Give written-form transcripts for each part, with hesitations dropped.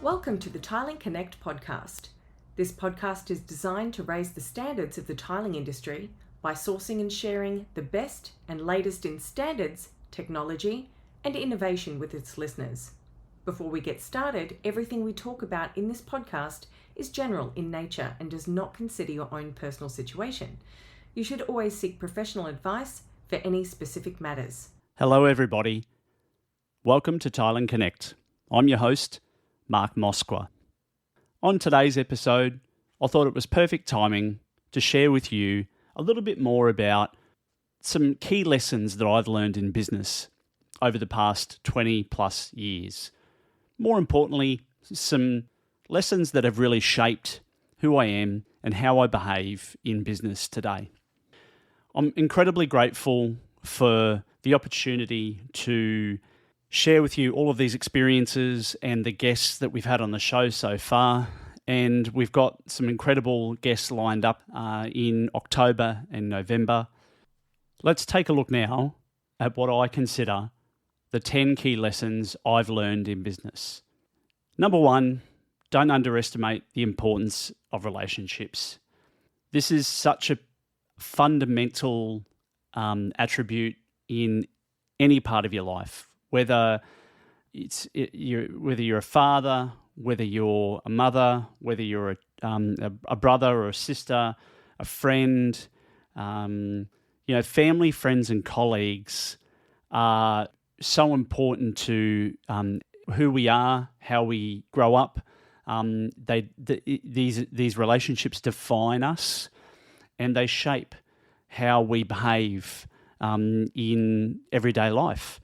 Welcome to the tilingconnect podcast. This podcast is designed to raise the standards of the tiling industry by sourcing and sharing the best and latest in standards, technology, and innovation with its listeners. Before we get started, everything we talk about in this podcast is general in nature and does not consider your own personal situation. You should always seek professional advice for any specific matters. Hello everybody. Welcome to Tiling Connect. I'm your host, Mark Moskwa. On today's episode, I thought it was perfect timing to share with you a little bit more about some key lessons that I've learned in business over the past 20 plus years. More importantly, some lessons that have really shaped who I am and how I behave in business today. I'm incredibly grateful for the opportunity to share with you all of these experiences and the guests that we've had on the show so far. And we've got some incredible guests lined up in October and November. Let's take a look now at what I consider the 10 key lessons I've learned in business. Number one, don't underestimate the importance of relationships. This is such a fundamental attribute in any part of your life. Whether you're a father, whether you're a mother, whether you're a brother or a sister, a friend, family, friends, and colleagues are so important to who we are, how we grow up. These relationships define us, and they shape how we behave in everyday life.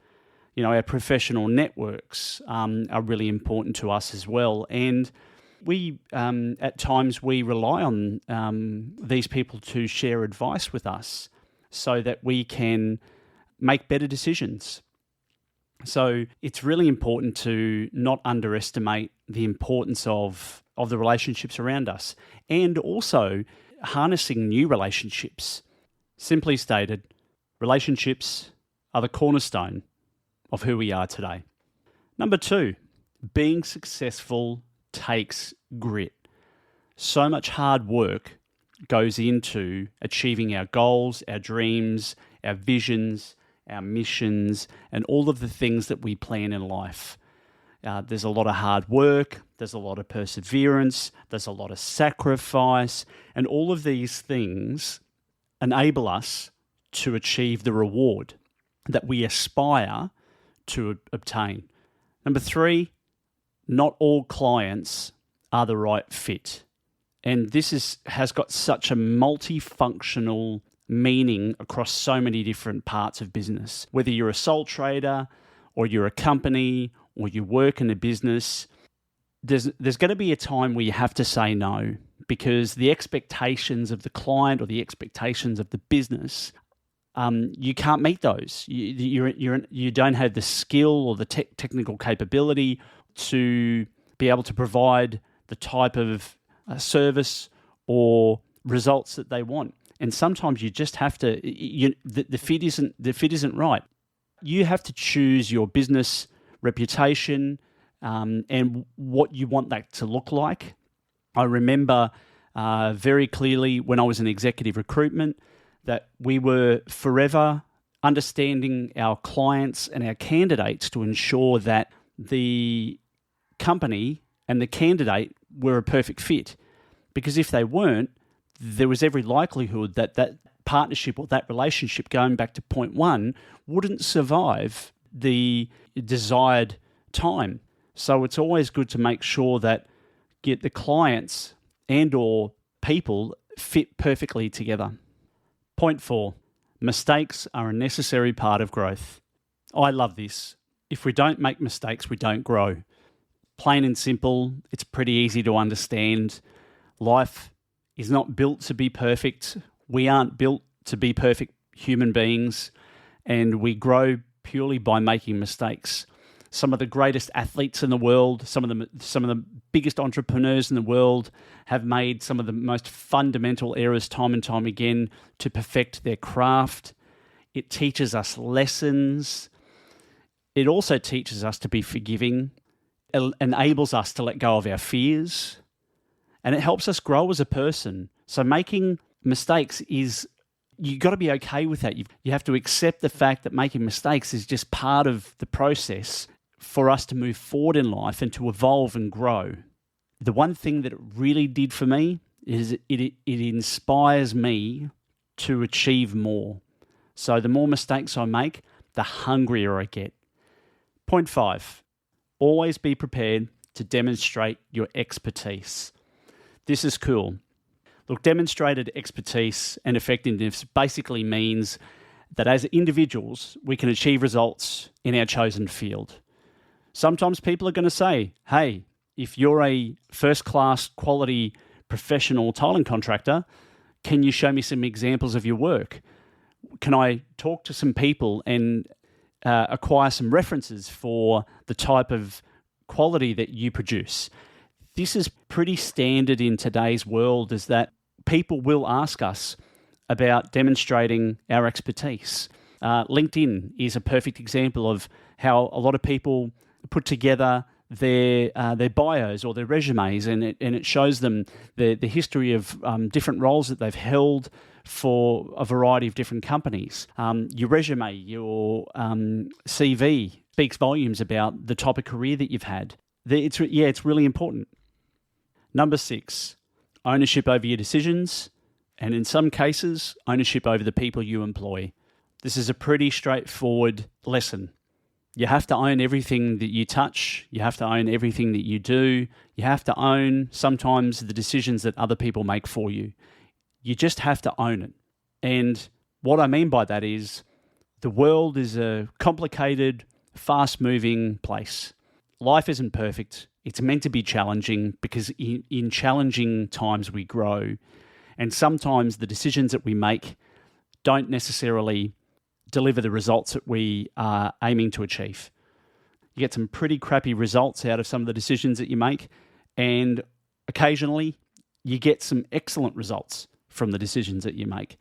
Our professional networks are really important to us as well. And we, at times, we rely on these people to share advice with us so that we can make better decisions. So it's really important to not underestimate the importance of the relationships around us, and also harnessing new relationships. Simply stated, relationships are the cornerstone of who we are today. Number two, being successful takes grit. So much hard work goes into achieving our goals, our dreams, our visions, our missions, and all of the things that we plan in life. There's a lot of hard work, there's a lot of perseverance, there's a lot of sacrifice, and all of these things enable us to achieve the reward that we aspire to obtain. Number three, not all clients are the right fit. And this has got such a multifunctional meaning across so many different parts of business. Whether you're a sole trader or you're a company or you work in a business, there's going to be a time where you have to say no, because the expectations of the client or the expectations of the business, you can't meet those. You don't have the skill or the technical capability to be able to provide the type of service or results that they want. And sometimes you just have to. The fit isn't right. You have to choose your business reputation and what you want that to look like. I remember very clearly when I was in executive recruitment that we were forever understanding our clients and our candidates to ensure that the company and the candidate were a perfect fit. Because if they weren't, there was every likelihood that that partnership or that relationship, going back to point one, wouldn't survive the desired time. So it's always good to make sure that get the clients and or people fit perfectly together. Point four, mistakes are a necessary part of growth. I love this. If we don't make mistakes, we don't grow. Plain and simple, it's pretty easy to understand. Life is not built to be perfect. We aren't built to be perfect human beings, and we grow purely by making mistakes. Some of the greatest athletes in the world, some of the biggest entrepreneurs in the world have made some of the most fundamental errors time and time again to perfect their craft. It teaches us lessons. It also teaches us to be forgiving enables us to let go of our fears, and it helps us grow as a person. So making mistakes you got to be okay with that. You have to accept the fact that making mistakes is just part of the process for us to move forward in life and to evolve and grow. The one thing that it really did for me is it inspires me to achieve more. So the more mistakes I make, the hungrier I get. Point 5, always be prepared to demonstrate your expertise. This is cool. Look, demonstrated expertise and effectiveness basically means that as individuals, we can achieve results in our chosen field. Sometimes people are going to say, hey, if you're a first-class quality professional tiling contractor, can you show me some examples of your work? Can I talk to some people and acquire some references for the type of quality that you produce? This is pretty standard in today's world, is that people will ask us about demonstrating our expertise. LinkedIn is a perfect example of how a lot of people put together their bios or their resumes, and it shows them the history of different roles that they've held for a variety of different companies. Your resume, your CV speaks volumes about the type of career that you've had. It's really important. Number 6, ownership over your decisions, and in some cases, ownership over the people you employ. This is a pretty straightforward lesson. You have to own everything that you touch. You have to own everything that you do. You have to own sometimes the decisions that other people make for you. You just have to own it. And what I mean by that is the world is a complicated, fast-moving place. Life isn't perfect. It's meant to be challenging because in challenging times we grow. And sometimes the decisions that we make don't necessarily deliver the results that we are aiming to achieve. You get some pretty crappy results out of some of the decisions that you make, and occasionally you get some excellent results from the decisions that you make.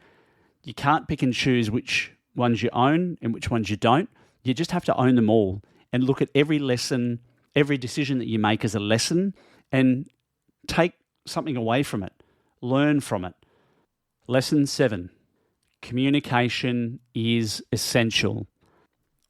You can't pick and choose which ones you own and which ones you don't. You just have to own them all and look at every lesson, every decision that you make as a lesson, and take something away from it. Learn from it. Lesson 7. Communication is essential.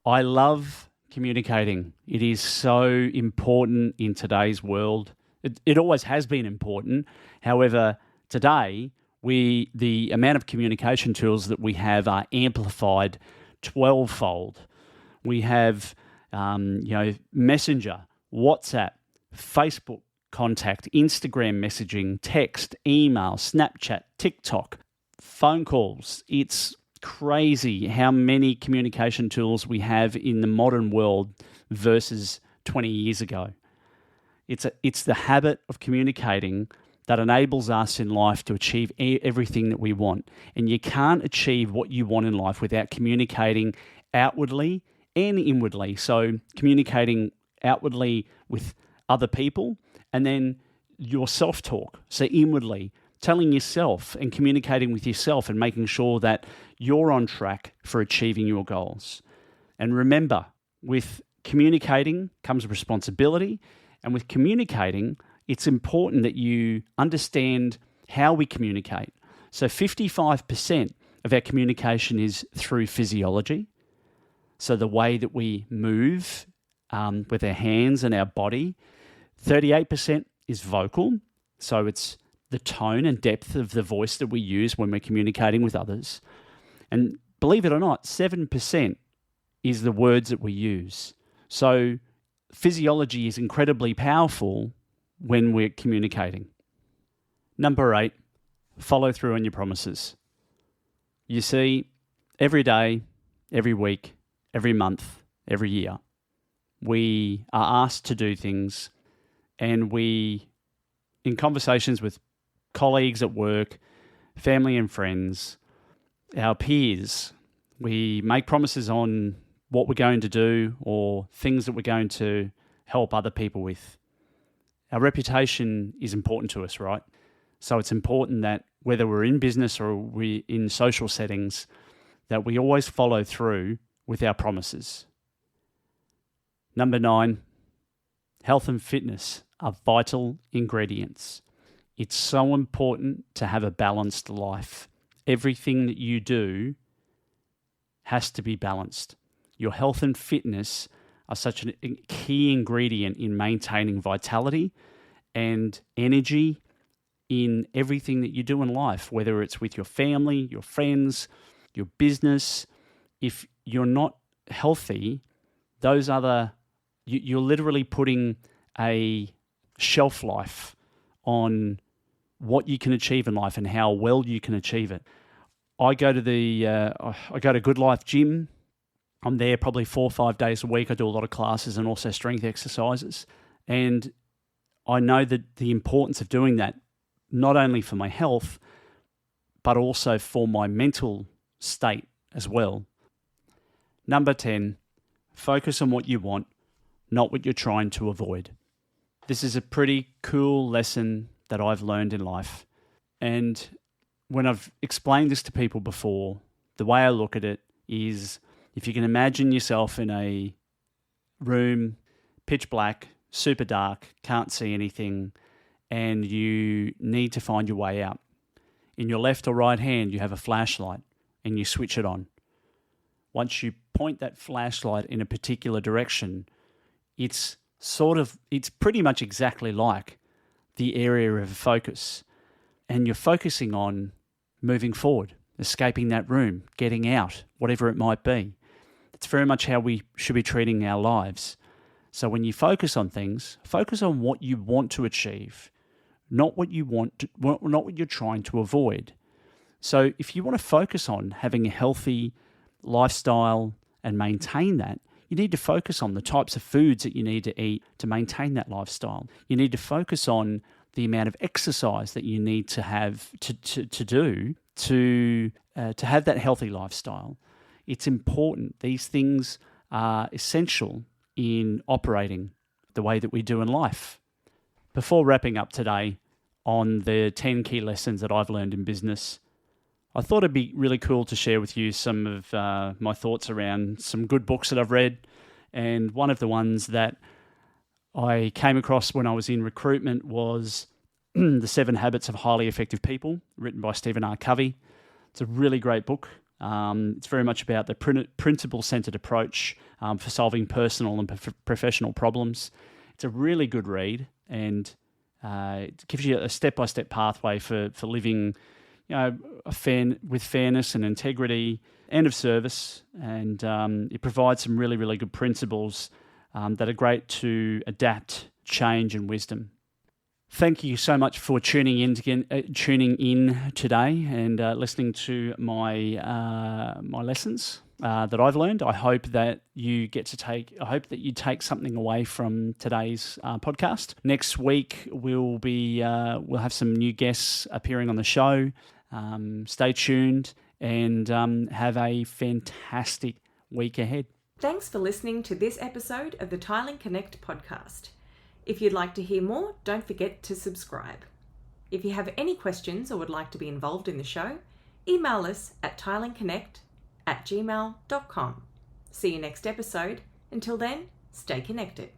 I love communicating. It is so important in today's world. It always has been important. However, today, the amount of communication tools that we have are amplified 12-fold. We have Messenger, WhatsApp, Facebook contact, Instagram messaging, text, email, Snapchat, TikTok, phone calls. It's crazy how many communication tools we have in the modern world versus 20 years ago. It's the habit of communicating that enables us in life to achieve everything that we want. And you can't achieve what you want in life without communicating outwardly and inwardly. So communicating outwardly with other people, and then your self-talk. So inwardly, telling yourself and communicating with yourself and making sure that you're on track for achieving your goals. And remember, with communicating comes responsibility, and with communicating, it's important that you understand how we communicate. So 55% of our communication is through physiology. So the way that we move with our hands and our body. 38% is vocal. So it's the tone and depth of the voice that we use when we're communicating with others. And believe it or not, 7% is the words that we use. So physiology is incredibly powerful when we're communicating. Number 8, follow through on your promises. You see, every day, every week, every month, every year, we are asked to do things, and we, in conversations with colleagues at work, family and friends, our peers, we make promises on what we're going to do or things that we're going to help other people with. Our reputation is important to us, right? So it's important that whether we're in business or we're in social settings, that we always follow through with our promises. Number 9, Health and fitness are vital ingredients. It's so important to have a balanced life. Everything that you do has to be balanced. Your health and fitness are such a key ingredient in maintaining vitality and energy in everything that you do in life, whether it's with your family, your friends, your business. If you're not healthy, you're literally putting a shelf life on what you can achieve in life and how well you can achieve it. I go to Good Life Gym. I'm there probably 4 or 5 days a week. I do a lot of classes and also strength exercises. And I know that the importance of doing that, not only for my health, but also for my mental state as well. Number 10, focus on what you want, not what you're trying to avoid. This is a pretty cool lesson that I've learned in life. And when I've explained this to people before, the way I look at it is, if you can imagine yourself in a room, pitch black, super dark, can't see anything, and you need to find your way out. In your left or right hand, you have a flashlight and you switch it on. Once you point that flashlight in a particular direction, it's pretty much exactly like the area of focus. And you're focusing on moving forward, escaping that room, getting out, whatever it might be. It's very much how we should be treating our lives. So when you focus on things, focus on what you want to achieve, not what you're trying to avoid. So if you want to focus on having a healthy lifestyle and maintain that, you need to focus on the types of foods that you need to eat to maintain that lifestyle. You need to focus on the amount of exercise that you need to have to have that healthy lifestyle. It's important. These things are essential in operating the way that we do in life. Before wrapping up today on the 10 key lessons that I've learned in business, I thought it'd be really cool to share with you some of my thoughts around some good books that I've read. And one of the ones that I came across when I was in recruitment was The 7 Habits of Highly Effective People, written by Stephen R. Covey. It's a really great book. It's very much about the principle-centered approach for solving personal and professional problems. It's a really good read, and it gives you a step-by-step pathway for living, with fairness and integrity and of service. And it provides some really, really good principles that are great to adapt, change, and wisdom. Thank you so much for tuning in today and listening to my lessons that I've learned. I hope that you take something away from today's podcast. Next week we'll have some new guests appearing on the show. Stay tuned and have a fantastic week ahead. Thanks for listening to this episode of the Tiling Connect podcast. If you'd like to hear more, don't forget to subscribe. If you have any questions or would like to be involved in the show, email us at tilingconnect@gmail.com. See you next episode. Until then, stay connected.